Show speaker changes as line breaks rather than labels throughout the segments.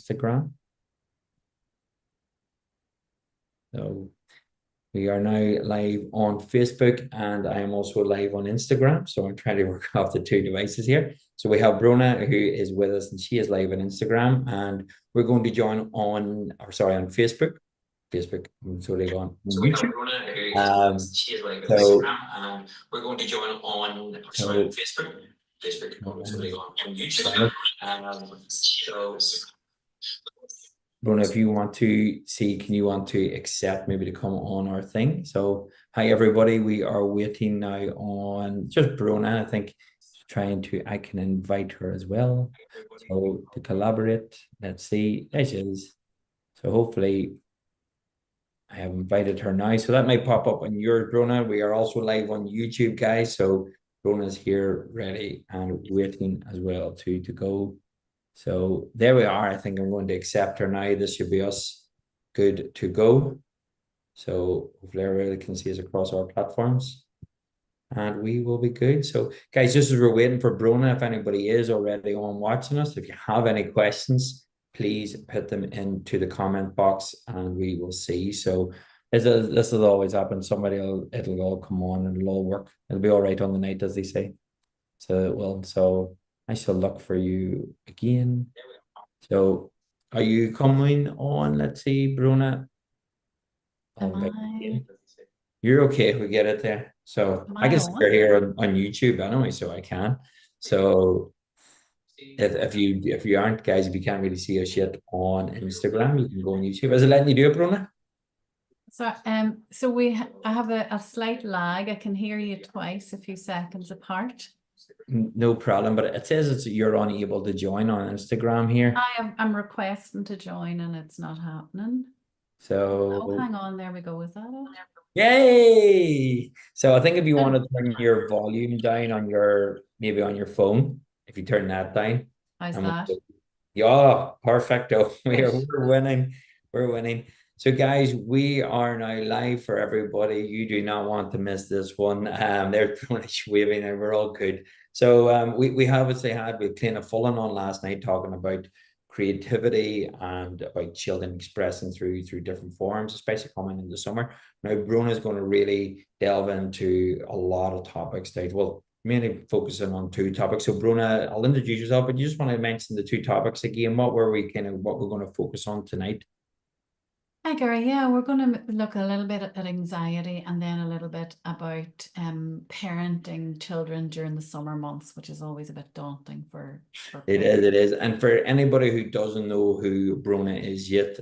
Instagram. So we are now live on Facebook, and I am also live on Instagram. So I'm trying to work off the two devices here. So we have Bronagh, who is with us, and she is live on Instagram. And we're going to join on, or sorry, on Facebook. Facebook, I'm totally gone.
So we have
YouTube.
Bronagh, who is with
Um,
us. She is live on
so,
Instagram, and we're going to join on, sorry, on
so,
Facebook. Facebook, I'm totally gone. On YouTube.
Bronagh, if you want to see, can you want to accept maybe to come on our thing? So, hi everybody, we are waiting now on just Bronagh. I think trying to, I can invite her as well. So to collaborate, let's see, there she is. So hopefully I have invited her now. So that might pop up on yours, Bronagh. We are also live on YouTube, guys. So Bronah's here, ready and waiting as well to go. So there we are. I think I'm going to accept her now. This should be us good to go. So hopefully everybody can see us across our platforms. And we will be good. So, guys, just as we're waiting for Bronagh, if anybody is already on watching us, if you have any questions, please put them into the comment box and we will see. So this will always happen. It'll all come on and it'll all work. It'll be all right on the night, as they say. So it will. So I shall look for you again. So are you coming on? Let's see, Bronagh.
Am I,
You're okay if we get it there. So
am
I
I
can
on?
start here on YouTube anyway, so I can. So if you aren't, guys, if you can't really see us yet on Instagram, you can go on YouTube. Is it letting you do it, Bruna?
So I have a slight lag. I can hear you twice, a few seconds apart.
No problem, but it says you're unable to join on Instagram here.
I'm requesting to join and it's not happening. Oh,
So
hang on, there we go. Is that it?
yay! So I think if you want
And
to turn your volume down on maybe on your phone, if you turn that down,
how's
and
that?
yeah, perfecto.
Right.
We're winning. We're winning. So, guys, we are now live for everybody. You do not want to miss this one. They're waving, and we're all good. So, we have, as they had, we kind of fallen on last night talking about creativity and about children expressing through different forms, especially coming into summer. Now, Bruno's going to really delve into a lot of topics today. Well, mainly focusing on two topics. So, Bronagh, I'll introduce yourself, but you just want to mention the two topics again. What we're going to focus on tonight?
Hi, Gary. Yeah, we're going to look a little bit at anxiety and then a little bit about parenting children during the summer months, which is always a bit daunting for
It
parents.
is, it is. And for anybody who doesn't know who Bronagh is yet,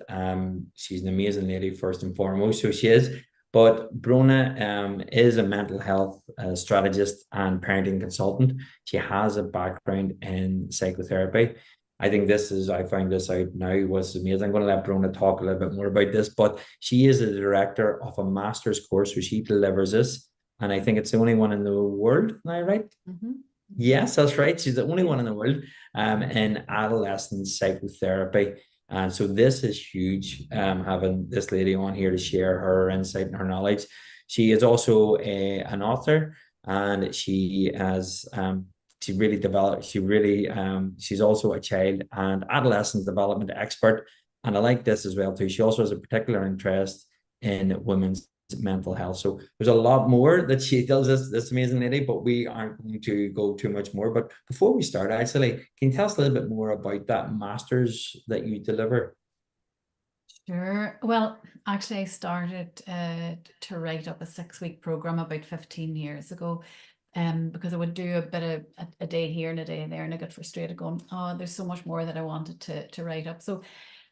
she's an amazing lady, first and foremost. So she is. But Bronagh is a mental health strategist and parenting consultant. She has a background in psychotherapy. I found this out now, was amazing. I'm going to let Bronagh talk a little bit more about this, but she is the director of a master's course, so she delivers this. And I think it's the only one in the world, am I right?
Mm-hmm.
Yes, that's right. She's the only one in the world in adolescent psychotherapy. And so this is huge, having this lady on here to share her insight and her knowledge. She is also an author, and she really developed, she's also a child and adolescent development expert. And I like this as well too. She also has a particular interest in women's mental health. So there's a lot more that she does, this amazing lady, but we aren't going to go too much more. But before we start, actually, can you tell us a little bit more about that master's that you deliver?
Sure. Well, actually, I started to write up a 6-week program about 15 years ago. Because I would do a bit of a day here and a day there, and I got frustrated going, oh, there's so much more that I wanted to write up. So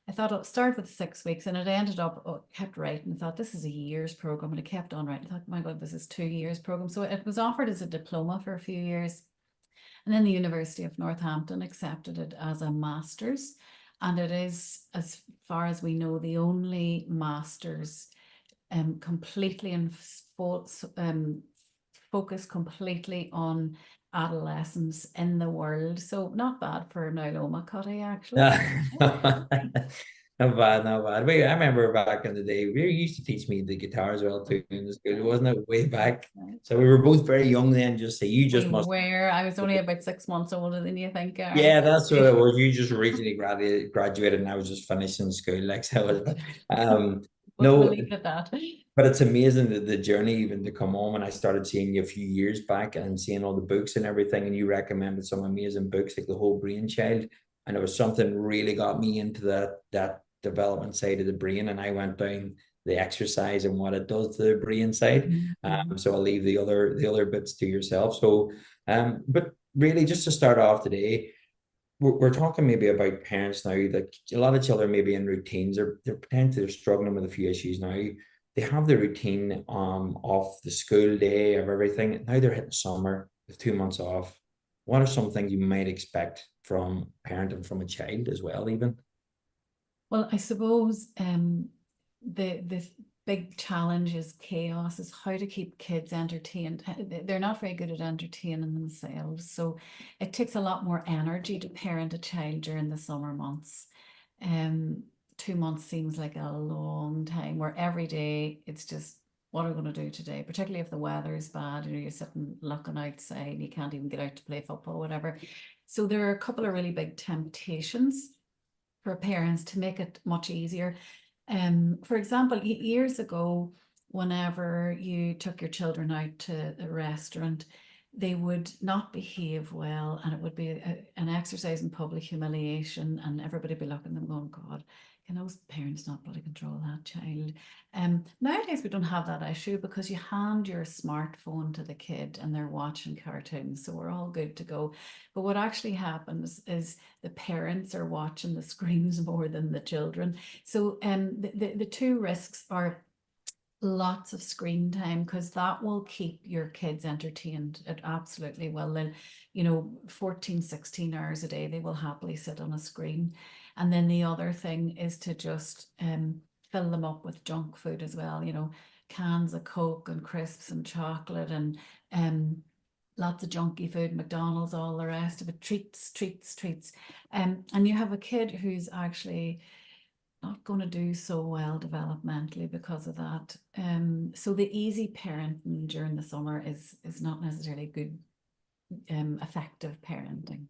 I thought I'll start with 6 weeks, and it ended up, kept writing. I thought this is a year's program, and I kept on writing. I thought, my God, this is 2 years program. So it was offered as a diploma for a few years. And then the University of Northampton accepted it as a master's. And it is, as far as we know, the only master's completely and focus completely on adolescents in the world. So not bad for Nailoma Cutty, actually.
Not bad, not bad. But yeah, I remember back in the day, we used to teach me the guitar as well too in the school, wasn't it? Way back. So we were both very young then. Just say you
We
just must.
were. I was only about 6 months older than you think, Gary.
Yeah, that's what it was. You just originally graduated, and I was just finishing school, like so.
We'll
No,
leave it at that.
but it's amazing the journey even to come on. When I started seeing you a few years back and seeing all the books and everything, and you recommended some amazing books like The Whole Brain Child, and it was something really got me into that development side of the brain, and I went down the exercise and what it does to the brain side.
Mhm.
So I'll leave the other bits to yourself. So, but really, just to start off today, we're talking maybe about parents now that a lot of children maybe in routines they're potentially struggling with a few issues now. They have the routine of the school day of everything. Now they're hitting summer with 2 months off. What are some things you might expect from a parent and from a child as well, even?
Well, I suppose the big challenge is chaos, is how to keep kids entertained. They're not very good at entertaining themselves. So it takes a lot more energy to parent a child during the summer months. Um, 2 months seems like a long time where every day it's just what are we going to do today, particularly if the weather is bad, you're sitting looking outside, you can't even get out to play football, whatever. So there are a couple of really big temptations for parents to make it much easier. For example, years ago, whenever you took your children out to a restaurant, they would not behave well, and it would be an exercise in public humiliation, and everybody be looking at them going, God, can those parents not bloody control that child? Nowadays we don't have that issue because you hand your smartphone to the kid and they're watching cartoons, so we're all good to go. But what actually happens is the parents are watching the screens more than the children. So the two risks are lots of screen time, because that will keep your kids entertained. It absolutely will. They'll 14, 16 hours a day, they will happily sit on a screen. And then the other thing is to just fill them up with junk food as well, cans of Coke and crisps and chocolate and lots of junky food, McDonald's, all the rest of it, treats, treats, treats. And you have a kid who's actually not going to do so well developmentally because of that. So the easy parenting during the summer is not necessarily good, effective parenting.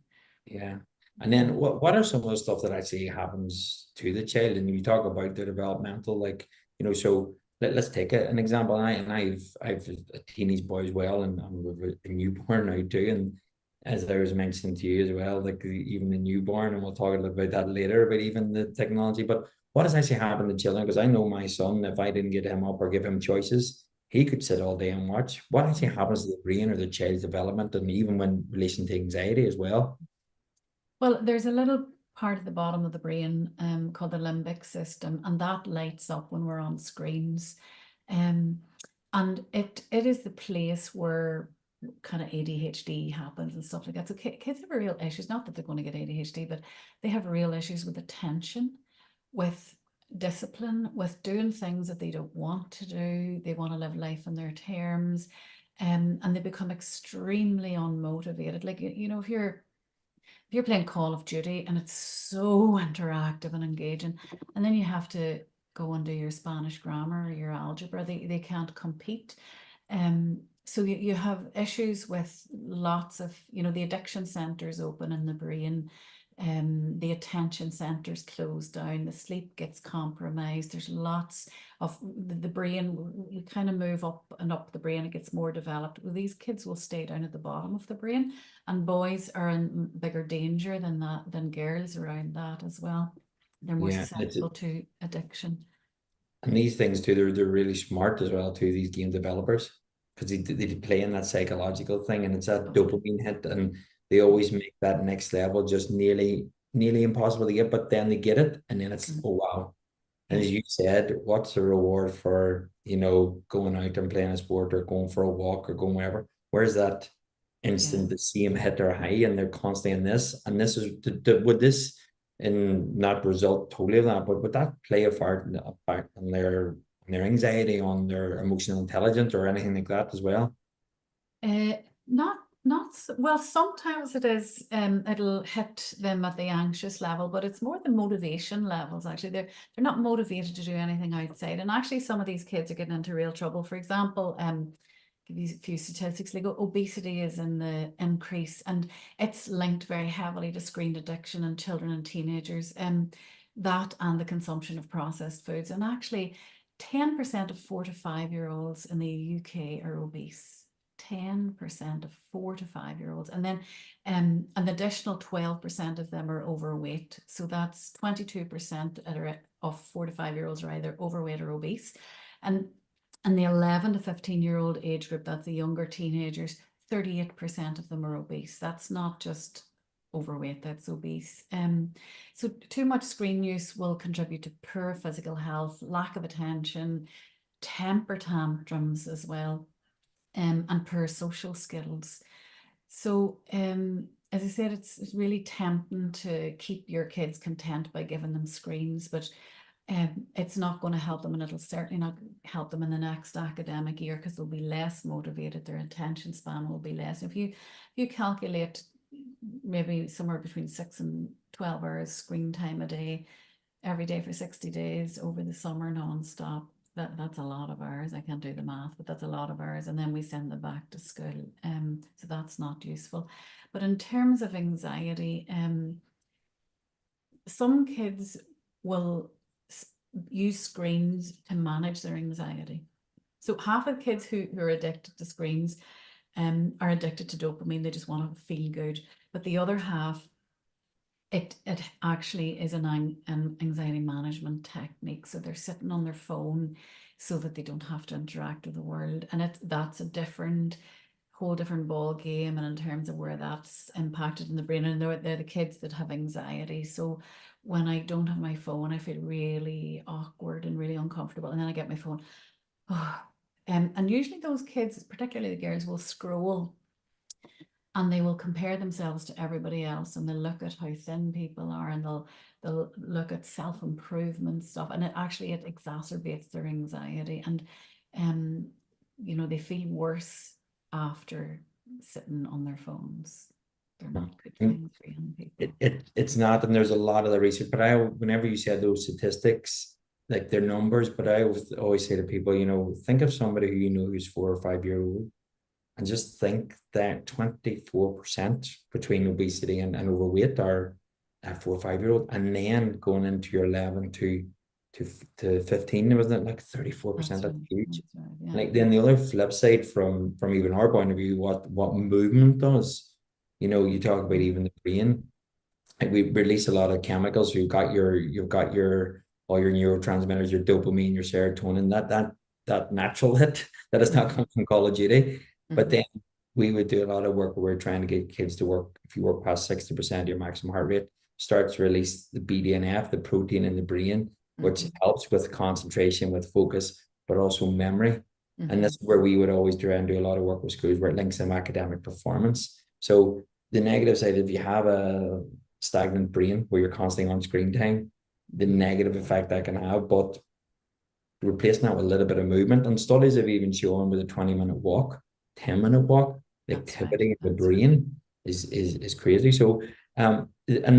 Yeah. And then what are some of the stuff that actually happens to the child? And you talk about the developmental, like, so let's take an example. I've a teenage boy as well, and with a newborn now too. And as I was mentioning to you as well, like even the newborn, and we'll talk a little about that later, about even the technology. But what has actually happened to children? Because I know my son, if I didn't get him up or give him choices, he could sit all day and watch. What actually happens to the brain or the child's development, and even when relation to anxiety as well?
Well, there's a little part at the bottom of the brain called the limbic system, and that lights up when we're on screens. Um, and it is the place where kind of ADHD happens and stuff like that. So kids have a real issues, not that they're going to get ADHD, but they have real issues with attention, with discipline, with doing things that they don't want to do. They want to live life on their terms. And they become extremely unmotivated. Like, if you're playing Call of Duty and it's so interactive and engaging, and then you have to go and do your Spanish grammar or your algebra, they can't compete. So you have issues with lots of, the addiction centers open in the brain, the attention centers close down, the sleep gets compromised. There's lots of the brain, we kind of move up and up the brain, it gets more developed. Well, these kids will stay down at the bottom of the brain, and boys are in bigger danger than girls around that as well. They're more
Yeah,
susceptible to addiction.
and these things too, they're really smart as well too. These game developers, because they play in that psychological thing, and it's that dopamine hit, and they always make that next level just nearly impossible to get. But then they get it, and then it's,
Mm.
oh wow. And
Yeah,
as you said, what's the reward for going out and playing a sport or going for a walk or going wherever? Where's that
yeah.
instant the same hit or high, and they're constantly in this, and this is would this and not result totally of that, but would that play a part on their anxiety, on their emotional intelligence, or anything like that as well?
Uh, Not Well, sometimes it is, it'll hit them at the anxious level, but it's more the motivation levels. Actually, they're not motivated to do anything outside. And actually, some of these kids are getting into real trouble. For example, give you a few statistics. Like obesity is in the increase, and it's linked very heavily to screen addiction in children and teenagers. That and the consumption of processed foods. And actually, 10% of 4 to 5 year olds in the UK are obese. 10% of 4 to 5 year olds, and then an additional 12% of them are overweight. So that's 22% of 4 to 5 year olds are either overweight or obese. And the 11 to 15-year-old age group, that's the younger teenagers, 38% of them are obese. That's not just overweight, that's obese. So too much screen use will contribute to poor physical health, lack of attention, temper tantrums as well, and poor social skills. So, as I said, it's really tempting to keep your kids content by giving them screens, but it's not going to help them, and it'll certainly not help them in the next academic year because they'll be less motivated. Their attention span will be less. If you calculate maybe somewhere between 6 and 12 hours screen time a day, every day for 60 days over the summer nonstop, that's a lot of hours. I can't do the math, but that's a lot of hours. And then we send them back to school. So that's not useful. But in terms of anxiety, some kids will use screens to manage their anxiety. So half of kids who are addicted to screens are addicted to dopamine. They just want to feel good. But the other half, it actually is an anxiety management technique. So they're sitting on their phone so that they don't have to interact with the world. And that's a whole different ball game, and in terms of where that's impacted in the brain. And they're the kids that have anxiety. So when I don't have my phone, I feel really awkward and really uncomfortable. And then I get my phone. Oh, and usually those kids, particularly the girls, will scroll and they will compare themselves to everybody else, and they'll look at how thin people are, and they'll look at self-improvement stuff, and it exacerbates their anxiety, and they feel worse after sitting on their phones. They're not good
Mm.
things for young people.
It's not, and there's a lot of the research, but whenever you said those statistics, like their numbers, but I always say to people, think of somebody who who's 4 or 5 year old, and just think that 24% between obesity and overweight are at 4 or 5 year old, and then going into your 11 to 15, wasn't it like 34%? That's huge.
That's right, yeah.
Like then the other flip side from even our point of view, what movement does, you talk about even the brain. Like we release a lot of chemicals. You've got your all your neurotransmitters, your dopamine, your serotonin, that natural hit that has not come from Call of Duty. But then we would do a lot of work where we're trying to get kids to work. If you work past 60% of your maximum heart rate, starts to release the BDNF, the protein in the brain, which helps with concentration, with focus, but also memory. And that's where we would always try and do a lot of work with schools where it links them academic performance. So the negative side, if you have a stagnant brain where you're constantly on screen time, the negative effect that can have, but replacing that with a little bit of movement. And studies have even shown with a 20-minute walk, 10-minute walk, the activity of the brain is crazy. So and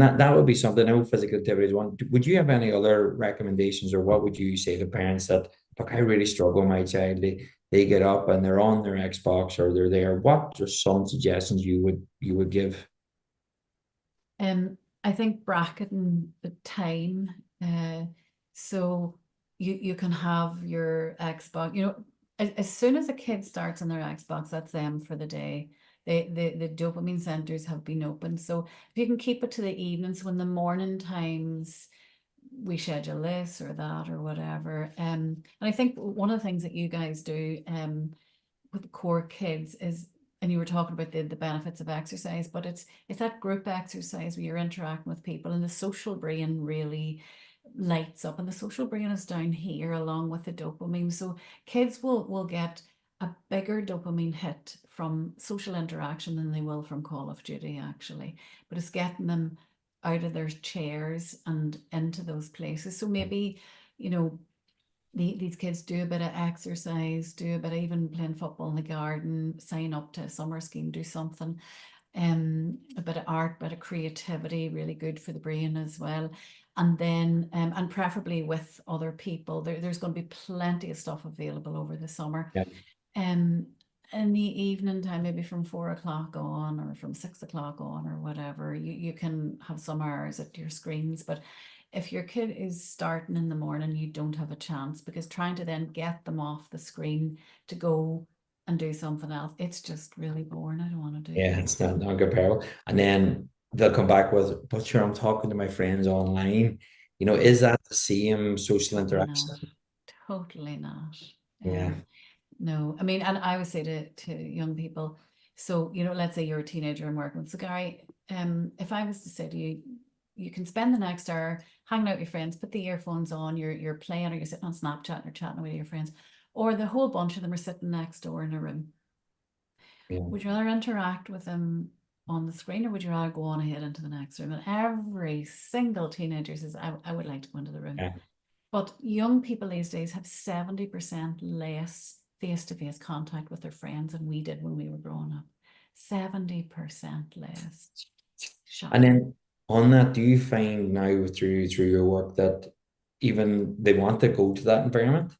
that would be something. I know physical activity is one. Would you have any other recommendations, or what would you say to parents that, look, I really struggle with my child, they get up and they're on their Xbox or they're there? What are some suggestions you would give?
I think bracketing the time. So you can have your Xbox, as soon as a kid starts on their Xbox, that's them for the day. The dopamine centers have been opened. So if you can keep it to the evenings, when the morning times we schedule this or that or whatever. And I think one of the things that you guys do with the core kids is, and you were talking about the benefits of exercise, but it's that group exercise where you're interacting with people, and the social brain really lights up, and the social brain is down here along with the dopamine. So kids will get a bigger dopamine hit from social interaction than they will from Call of Duty, actually. But it's getting them out of their chairs and into those places. So maybe, these kids do a bit of exercise, do a bit of even playing football in the garden, sign up to a summer scheme, do something. A bit of art, a bit of creativity, really good for the brain as well. And then, and preferably with other people. There's going to be plenty of stuff available over the summer.
Yeah.
Um, in the evening time, maybe from 4 o'clock on or from 6 o'clock on or whatever, you can have some hours at your screens. But if your kid is starting in the morning, you don't have a chance, because trying to then get them off the screen to go and do something else, it's just really boring. I don't want to do
Yeah,
that.
it's not comparable. And then they'll come back with, but sure, I'm talking to my friends online.
Yeah,
Is that the same social
totally not.
interaction?
Totally not.
Yeah,
No, I mean, and I would say to young people, so, let's say you're a teenager and working with, so Gary, if I was to say to you, you can spend the next hour hanging out with your friends, put the earphones on, you're playing, or you're sitting on Snapchat or chatting with your friends, or the whole bunch of them are sitting next door in a room.
yeah,
Would you rather interact with them on the screen, or would you rather go on ahead into the next room? And every single teenager says, I would like to go into the room.
yeah.
But young people these days have 70% less face-to-face contact with their friends than we did when we were growing up. 70% less.
And
Shocking.
then on that, do you find now through your work that even they want to go to that environment,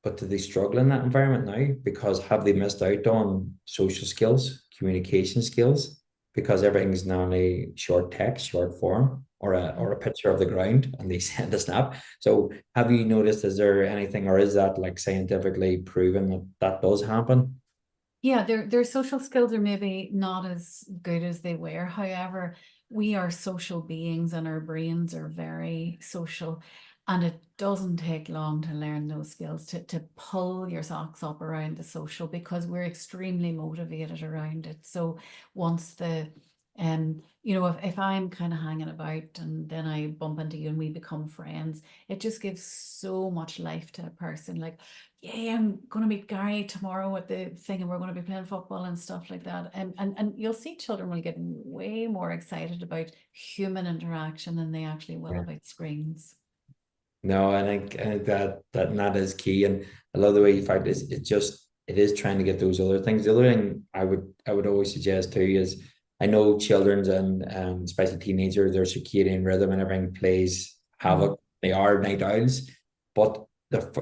but do they struggle in that environment now? Because have they missed out on social skills, communication skills? Because everything's now a short text, short form, or a picture of the ground, and they send a snap. So have you noticed, is there anything, or is that like scientifically proven that that does happen?
Yeah, their social skills are maybe not as good as they were. However, we are social beings and our brains are very social. And it doesn't take long to learn those skills, to pull your socks up around the social, because we're extremely motivated around it. So once if I'm kind of hanging about and then I bump into you and we become friends, it just gives so much life to a person. Like, yeah, I'm going to meet Gary tomorrow at the thing and we're going to be playing football and stuff like that. And you'll see children will get way more excited about human interaction than they actually will
Yeah.
about screens.
No, I think that is key, and I love the way you fact it is trying to get those other things. The other thing I would always suggest too is, I know children's and especially teenagers, their circadian rhythm and everything plays
Mm.
havoc. They are night owls, but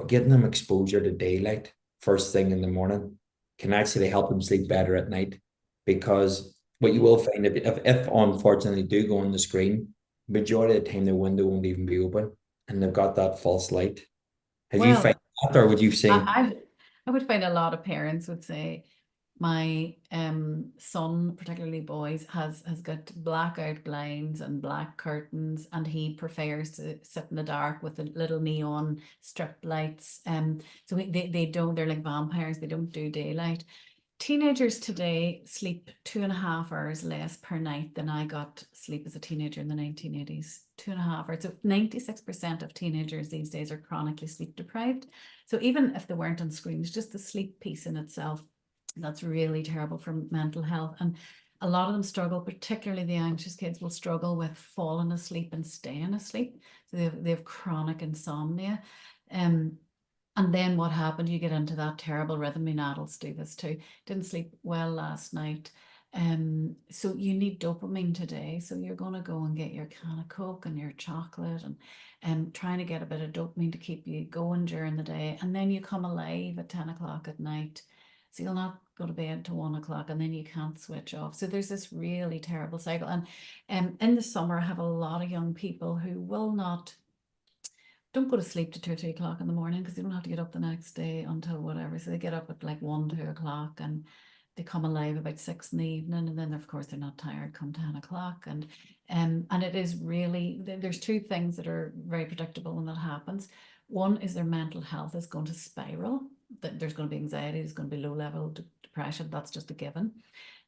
getting them exposure to daylight first thing in the morning can actually help them sleep better at night. Because what you will find, if unfortunately do go on the screen, majority of the time the window won't even be open and they've got that false light. Have you found
Well,
that, or would you say,
I I would find a lot of parents would say my son, particularly boys, has got blackout blinds and black curtains, and he prefers to sit in the dark with the little neon strip lights. So they don't, they're like vampires, they don't do daylight. Teenagers today sleep 2.5 hours less per night than I got sleep as a teenager in the 1980s. 2.5 hours. So 96% of teenagers these days are chronically sleep deprived. So even if they weren't on screens, just the sleep piece in itself, that's really terrible for mental health. And a lot of them struggle, particularly the anxious kids will struggle with falling asleep and staying asleep. So they have chronic insomnia. Um, and then what happened? You get into that terrible rhythm. I mean, adults do this too. Didn't sleep well last night. So you need dopamine today. So you're going to go and get your can of Coke and your chocolate and trying to get a bit of dopamine to keep you going during the day. And then you come alive at 10 o'clock at night. So you'll not go to bed till 1 o'clock and then you can't switch off. So there's this really terrible cycle. And in the summer, I have a lot of young people who will not don't go to sleep to 2 or 3 o'clock in the morning, because they don't have to get up the next day until whatever. So they get up at like 1, 2 o'clock and they come alive about 6 in the evening. And then of course they're not tired come 10 o'clock. And it is really, there's two things that are very predictable when that happens. One is their mental health is going to spiral. That there's going to be anxiety, there's going to be low level depression. That's just a given.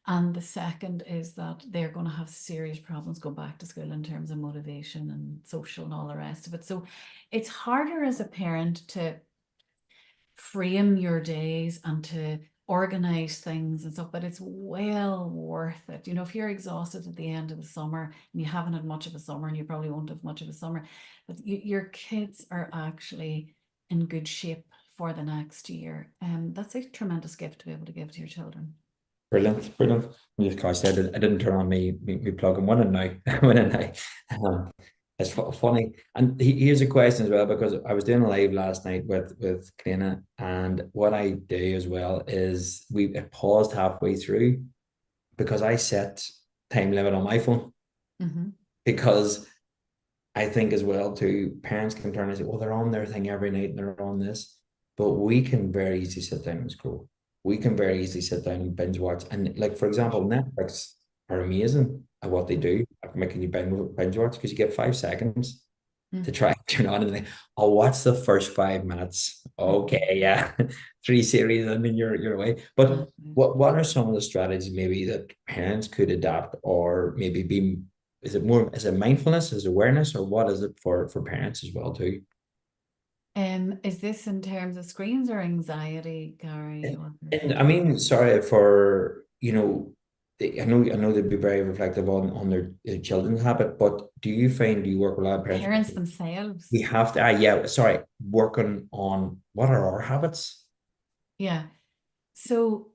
And the second is that they're going to have serious problems going back to school in terms of motivation and social and all the rest of it. So it's harder as a parent to frame your days and to organize things and stuff, but it's well worth it. If you're exhausted at the end of the summer and you haven't had much of a summer, and you probably won't have much of a summer, but your kids are actually in good shape for the next year. That's a tremendous gift to be able to give to your children.
Brilliant, brilliant. Of course, I didn't turn on me plug. I'm winning now. I'm winning now. Um, it's funny. And here's a question as well, because I was doing a live last night with Karina, and what I do as well is we paused halfway through because I set time limit on my phone,
Mm-hmm.
because I think as well too, parents can turn and say, well, they're on their thing every night and they're on this. But we can very easily sit down and scroll. We can very easily sit down and binge watch. And like, for example, Netflix are amazing at what they do at making you binge watch, because you get 5 seconds to try and turn on, and think, I'll watch the first 5 minutes. Okay, yeah. 3 series, and then you're away. But what are some of the strategies maybe that parents could adapt, or maybe be, is it mindfulness, is it awareness, or what is it for parents as well too?
Is this in terms of screens or anxiety, Gary?
And I mean, sorry for, I know they'd be very reflective on their children's habit, but do you work with a lot of parents?
Parents
We
themselves.
have to, yeah, sorry, working on what are our habits?
Yeah. So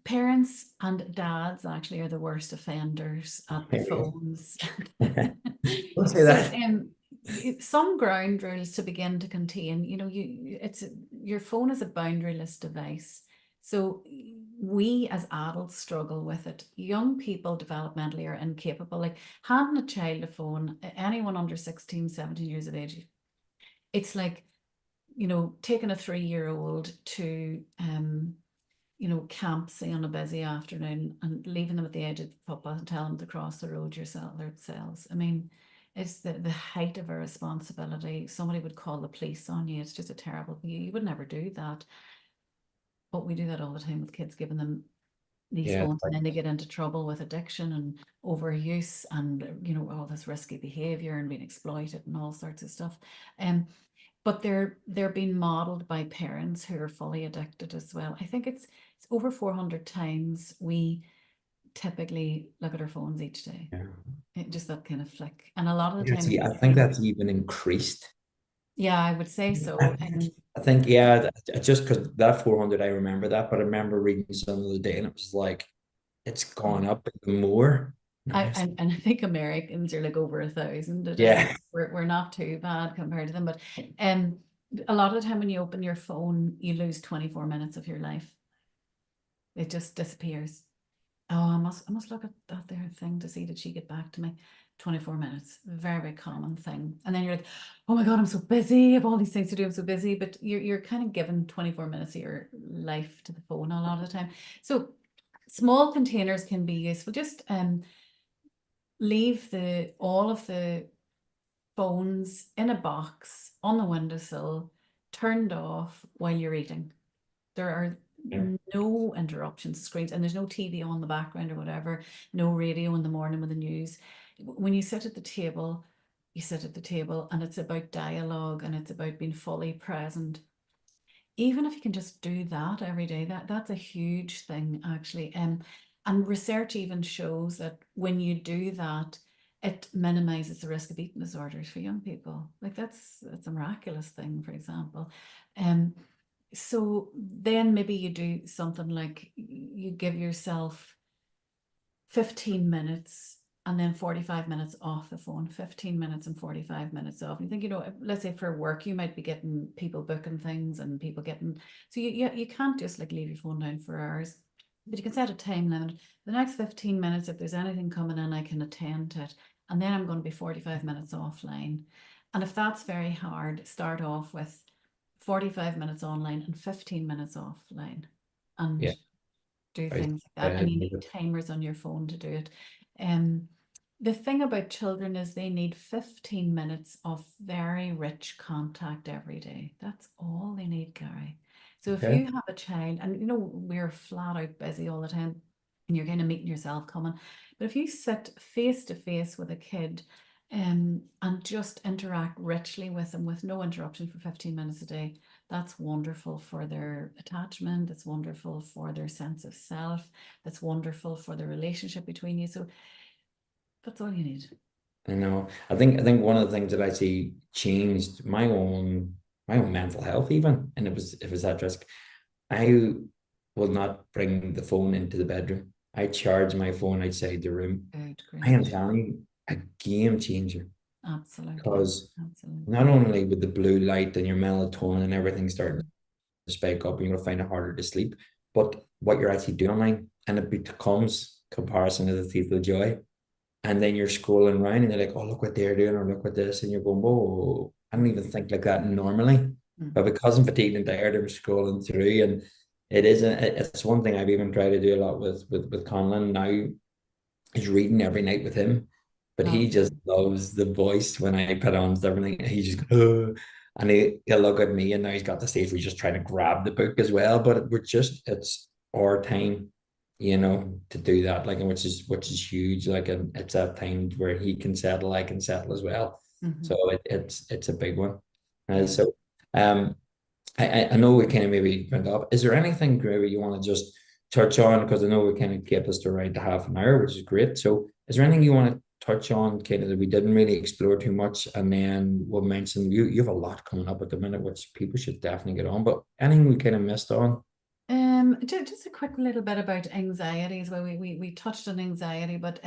parents and dads actually are the worst offenders at the phones.
Don't say
So
that.
some ground rules to begin to contain, your phone is a boundaryless device. So we as adults struggle with it. Young people developmentally are incapable. Like handing a child a phone, anyone under 16, 17 years of age, it's like, taking a 3-year-old to camp, say on a busy afternoon, and leaving them at the edge of the footpath and telling them to cross the road themselves. I mean, it's the height of a responsibility. Somebody would call the police on you. It's just a terrible thing. You would never do that. But we do that all the time with kids, giving them these
Yeah,
phones, and then they get into trouble with addiction and overuse and all this risky behavior and being exploited and all sorts of stuff. But they're being modeled by parents who are fully addicted as well. I think it's over 400 times we typically look at our phones each day.
yeah.
Just that kind of flick. And a lot of the time
I
it's
think that's even increased.
yeah, I would say so.
I think, yeah, just because that 400, I remember that, but I remember reading some of the day and it was like, it's gone up even more.
And I think Americans are like over 1,000 a day.
Yeah,
We're not too bad compared to them, but um a lot of the time when you open your phone, you lose 24 minutes of your life. It just disappears. Oh, I must look at that there thing to see, did she get back to me? 24 minutes, very common thing. And then you're like, oh my God, I'm so busy. I have all these things to do. I'm so busy. But you're kind of given 24 minutes of your life to the phone a lot of the time. So small containers can be useful. Just leave all of the phones in a box on the windowsill, turned off while you're eating. There are
yeah,
no interruptions, screens, and there's no TV on the background or whatever, no radio in the morning with the news. When you sit at the table, you sit at the table, and it's about dialogue and it's about being fully present. Even if you can just do that every day, that's a huge thing actually. And research even shows that when you do that, it minimizes the risk of eating disorders for young people. Like that's a miraculous thing, for example. Um, so then maybe you do something like you give yourself 15 minutes and then 45 minutes off the phone, 15 minutes and 45 minutes off. And you think, let's say for work, you might be getting people booking things and people getting, so you can't just like leave your phone down for hours, but you can set a time limit. The next 15 minutes, if there's anything coming in, I can attend to it. And then I'm going to be 45 minutes offline. And if that's very hard, start off with 45 minutes online and 15 minutes offline. And
yeah.
do
Right.
things like that, and you need timers on your phone to do it. The thing about children is they need 15 minutes of very rich contact every day. That's all they need, Gary. So if
Okay.
you have a child, and we're flat out busy all the time, and you're kind of meeting yourself coming, but if you sit face to face with a kid and just interact richly with them with no interruption for 15 minutes a day, that's wonderful for their attachment. It's wonderful for their sense of self. That's wonderful for the relationship between you. So that's all you need.
I know. I think one of the things that I see changed my own my own mental health even, and it was at risk. I will not bring the phone into the bedroom. I charge my phone outside the room.
Good,
I am
great.
telling you, a game changer.
Absolutely.
Because not
Absolutely.
only with the blue light and your melatonin and everything starting
Mm.
to spike up, and you're gonna find it harder to sleep, but what you're actually doing online, and it becomes comparison to the thief of joy. And then you're scrolling around and you're like, oh, look what they're doing, or look what this, and you're going, whoa, I don't even think like that normally. But
Mhm.
because I'm fatigued and tired, I'm scrolling through, and it's one thing I've even tried to do a lot with Conlon now, is reading every night with him. But he just
Lovely.
loves the voice when I put on everything. He just goes, and he'll look at me, and now he's got the stage where he's just trying to grab the book as well. But it's our time, to do that, like, and which is huge. Like, and it's that time where he can settle, I can settle as well. So
Hmm.
it's a big one.
Yeah.
So um I know we kind of maybe went off. Is there anything, Gravy, you want to just touch on? Because I know we kind of kept us to around half an hour, which is great. So is there anything you want to touch on, kind of, that we didn't really explore too much? And then we'll mention, you have a lot coming up at the minute, which people should definitely get on. But anything we kind of missed on?
Just a quick little bit about anxieties. Well, we touched on anxiety, but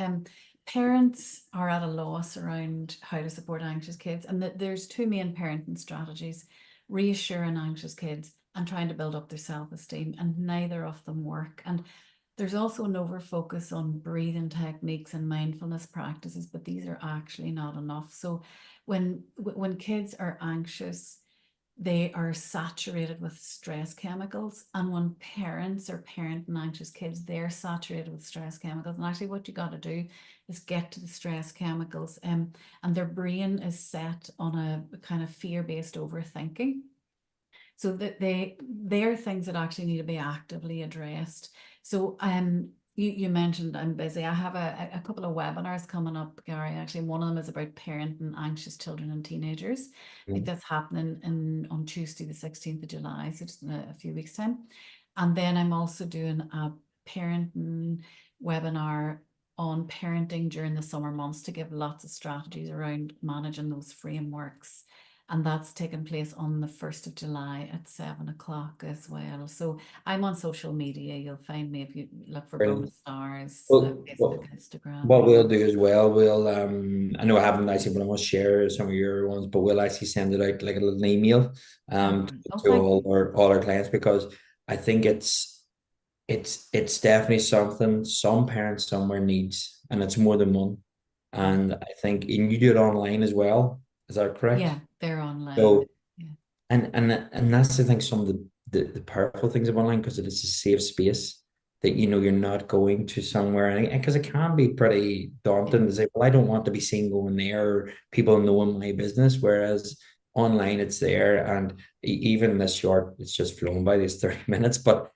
parents are at a loss around how to support anxious kids, and that there's two main parenting strategies: reassuring anxious kids and trying to build up their self-esteem, and neither of them work. And there's also an over focus on breathing techniques and mindfulness practices, but these are actually not enough. So when kids are anxious, they are saturated with stress chemicals. And when parents are parenting anxious kids, they're saturated with stress chemicals. And actually, what you got to do is get to the stress chemicals. And their brain is set on a kind of fear-based overthinking. So that they're things that actually need to be actively addressed. So you mentioned I'm busy. I have a couple of webinars coming up, Gary. Actually, one of them is about parenting anxious children and teenagers. I think that's happening on Tuesday, the 16th of July, so just in a few weeks' time. And then I'm also doing a parenting webinar on parenting during the summer months to give lots of strategies around managing those frameworks, and that's taking place on the 1st of July at 7 o'clock as well. So I'm on social media. You'll find me if you look for Bronagh
Brilliant.
Starrs,
Well,
Facebook,
well,
Instagram.
what we'll do as well, I know I haven't actually, but I'm gonna share some of your ones, but we'll actually send it out like a little email
Oh,
um
brilliant. Oh,
to
thank you.
all our clients, because I think it's definitely something some parents somewhere needs, and it's more than one.
Yeah.
And I think, and you do it online as well. Is that correct?
Yeah, they're online.
So,
Yeah.
and that's the thing, some of the powerful things of online, because it is a safe space that, you're not going to somewhere, and because it can be pretty
Yeah.
daunting to say, well, I don't want to be seen going there, or people knowing my business, whereas online it's there. And even this short, it's just flown by these 30 minutes, but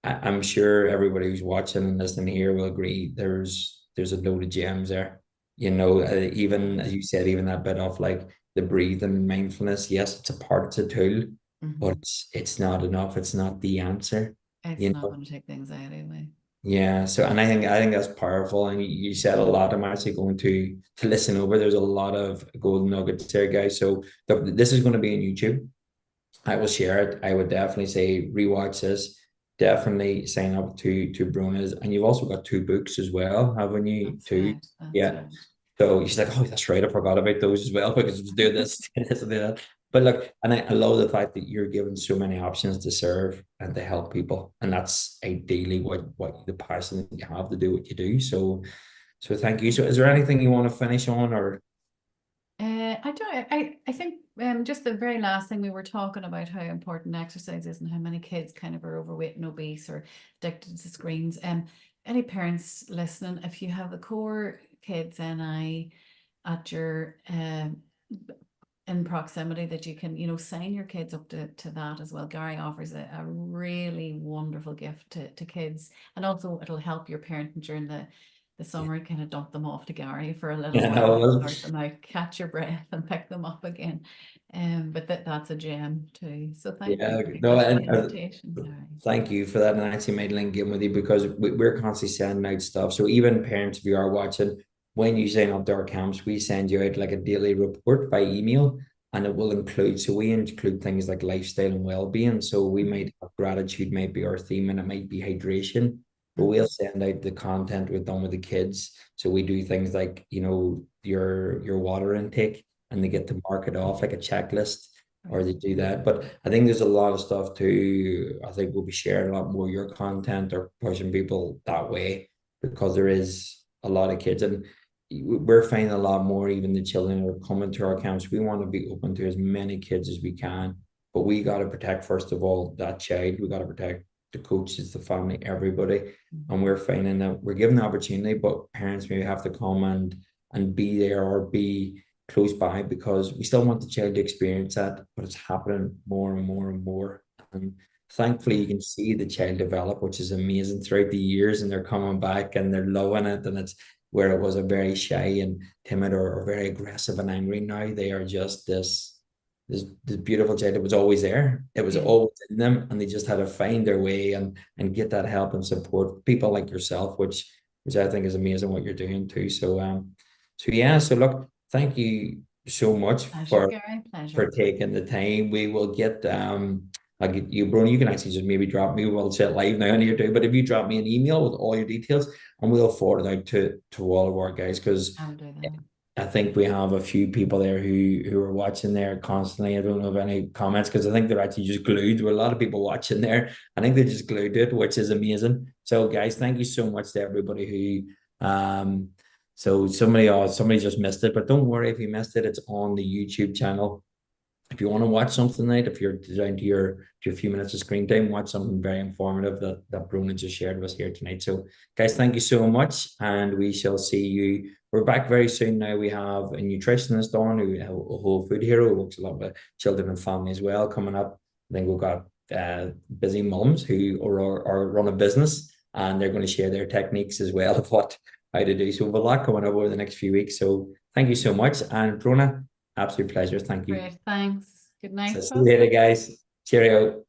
I'm sure everybody who's watching and listening here will agree, there's a load of gems there. Even as you said, even that bit of like the breathing, mindfulness. Yes, it's a part, it's a tool, but
Hmm.
it's not enough. It's not the answer.
It's
You
not
know.
going to take the anxiety away.
Yeah. So, and I think that's powerful. And you said a lot. I'm actually going to listen over. There's a lot of golden nuggets there, guys. So this is going to be on YouTube. I will share it. I would definitely say rewatch this. Definitely sign up to Bruna's, and you've also got two books as well, haven't you?
That's
Two,
right. That's
yeah.
right.
So she's like, oh, that's right, I forgot about those as well, because I was doing this, this, and that. But look, and I love the fact that you're given so many options to serve and to help people, and that's ideally what the passion that you have to do what you do. So thank you. So is there anything you want to finish on, or?
I don't. I think just the very last thing, we were talking about how important exercise is and how many kids kind of are overweight and obese or addicted to screens. Any parents listening, if you have the core kids NI at your in proximity, that you can, sign your kids up to that as well. Gary offers a really wonderful gift to kids, and also it'll help your parenting during the summer. Kind of dump them off to Gary for a little
Yeah,
while,
well,
sort them out, catch your breath, and pick them up again. But that's a gem too. So thank you
yeah,
for
no,
the
and
invitation, Gary.
thank you for that. And I actually made a link in with you, because we're constantly sending out stuff. So even parents, if you are watching, when you sign up to our camps, we send you out like a daily report by email. and it will include, so we include things like lifestyle and well-being. So we might have gratitude, might be our theme, and it might be hydration, but we'll send out the content we've done with the kids. So we do things like, your water intake, and they get to mark it off like a checklist, or they do that. But I think there's a lot of stuff too. I think we'll be sharing a lot more of your content or pushing people that way, because there is a lot of kids, and we're finding a lot more, even the children who are coming to our camps. We want to be open to as many kids as we can, but we got to protect, first of all, that child. We got to protect the coaches, the family, everybody. And we're finding that we're given the opportunity, but parents maybe have to come and be there or be close by, because we still want the child to experience that, but it's happening more and more and more. And thankfully you can see the child develop, which is amazing, throughout the years, and they're coming back and they're loving it. And it's where it was a very shy and timid, or very aggressive and angry. Now they are just this beautiful child. It was always there. It was always in them, and they just had to find their way and get that help and support. People like yourself, which I think is amazing what you're doing too. So yeah. So look, thank you so much
Pleasure, Gary.
for
Pleasure.
taking the time. We will get I'll get you, Bronagh. You can actually just maybe drop me. We'll set live now on here too. But if you drop me an email with all your details, and we'll forward it out to all of our guys, because
I'll do that.
I think we have a few people there who are watching there constantly. I don't know of any comments, because I think they're actually just glued. There were a lot of people watching there. I think they're just glued to it, which is amazing. So guys, thank you so much to everybody who so somebody just missed it, but don't worry if you missed it. It's on the YouTube channel. If you want to watch something tonight, if you're down to your few minutes of screen time, watch something very informative that Bronagh just shared with us here tonight. So, guys, thank you so much, and we shall see you. We're back very soon. Now we have a nutritionist on, who a whole food hero, who works a lot with children and family as well, coming up. I think we've got busy mums who are run a business, and they're going to share their techniques as well of how to do. So we have a lot coming up over the next few weeks. So thank you so much, and Bronagh, absolute pleasure. Thank you.
Great. Thanks. Good night.
So see you later, guys. Cheerio.